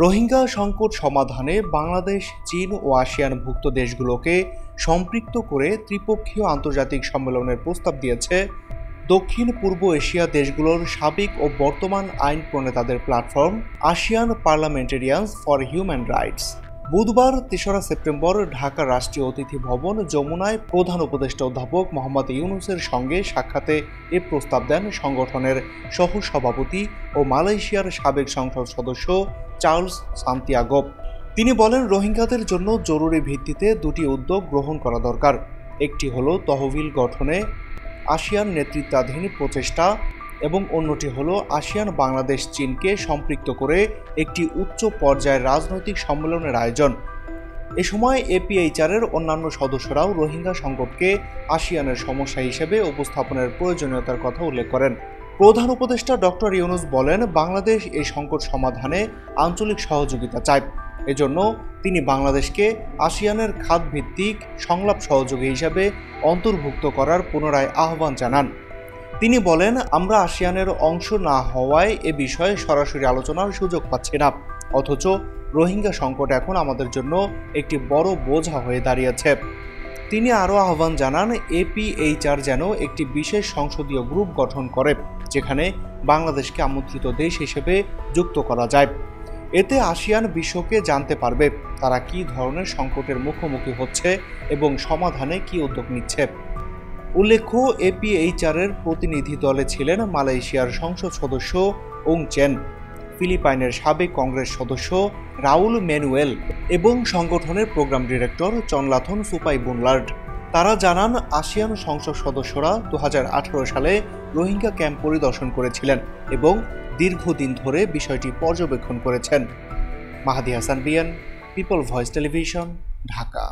রোহিঙ্গা সংকট সমাধানে বাংলাদেশ, চীন ও আসিয়ানভুক্ত দেশগুলোকে সম্পৃক্ত করে ত্রিপক্ষীয় আন্তর্জাতিক সম্মেলনের প্রস্তাব দিয়েছে দক্ষিণ পূর্ব এশিয়া দেশগুলোর সাবেক ও বর্তমান আইন প্রণেতাদের platform ASEAN Parliamentarians for Human Rights. বুধবার ৩রা সেপ্টেম্বর ঢাকা রাষ্ট্রীয় অতিথি ভবন যমুনায় প্রধান উপদেষ্টা অধ্যাপক মোহাম্মদ ইউনূসের সঙ্গে সাক্ষাতে এ প্রস্তাব দেন সংগঠনের সহসভাপতি ও মালয়েশিয়ার সাবেক সংসদ সদস্য চার্লস সান্তিয়াগো। তিনি বলেন, রোহিঙ্গাদের জন্য জরুরি ভিত্তিতে দুটি উদ্যোগ গ্রহণ করা দরকার। একটি হলো তহবিল গঠনে আসিয়ান নেতৃত্বাধীন প্রচেষ্টা এবং অন্যটি হলো আসিয়ান বাংলাদেশ চীনকে সম্পৃক্ত করে একটি উচ্চ পর্যায়ের রাজনৈতিক সম্মেলনের আয়োজন। এ সময় এপিএইচআরের অন্যান্য সদস্যরাও রোহিঙ্গা সংকটকে আসিয়ানের সমস্যা হিসেবে উপস্থাপনের প্রয়োজনীয়তার কথা উল্লেখ করেন। প্রধান উপদেষ্টা ডক্টর ইউনূস বলেন, বাংলাদেশ এই সংকট সমাধানে আঞ্চলিক সহযোগিতা চায়। এজন্য তিনি বাংলাদেশকে আসিয়ানের খাতভিত্তিক সংলাপ সহযোগী হিসেবে অন্তর্ভুক্ত করার পুনরায় আহ্বান জানান। তিনি বলেন, আমরা আসিয়ানের অংশ না হওয়ায় এ বিষয়ে সরাসরি আলোচনার সুযোগ পাচ্ছি না, অথচ রোহিঙ্গা সংকট এখন আমাদের জন্য একটি বড় বোঝা হয়ে দাঁড়িয়েছে। তিনি আরও আহ্বান জানান, এপিএইচআর যেন একটি বিশেষ সংসদীয় গ্রুপ গঠন করে, যেখানে বাংলাদেশকে আমন্ত্রিত দেশ হিসেবে যুক্ত করা যায়। এতে আসিয়ান বিশ্বকে জানতে পারবে তারা কী ধরনের সংকটের মুখোমুখি হচ্ছে এবং সমাধানে কী উদ্যোগ নিচ্ছে। উল্লেখ্য, এপিএইচআরের প্রতিনিধি দলে ছিলেন মালয়েশিয়ার সংসদ সদস্য ওং চেন, ফিলিপাইনের সাবেক কংগ্রেস সদস্য রাউল ম্যানুয়েল এবং সংগঠনের প্রোগ্রাম ডিরেক্টর চনলাথন সুপাইবুনলার্ড। তারা জানান, আসিয়ান সংসদ সদস্যরা 2018 সালে রোহিঙ্গা ক্যাম্প পরিদর্শন করেছিলেন এবং দীর্ঘদিন ধরে বিষয়টি পর্যবেক্ষণ করেছেন। মাহাদি হাসান বিয়ান, পিপল ভয়েস টেলিভিশন, ঢাকা।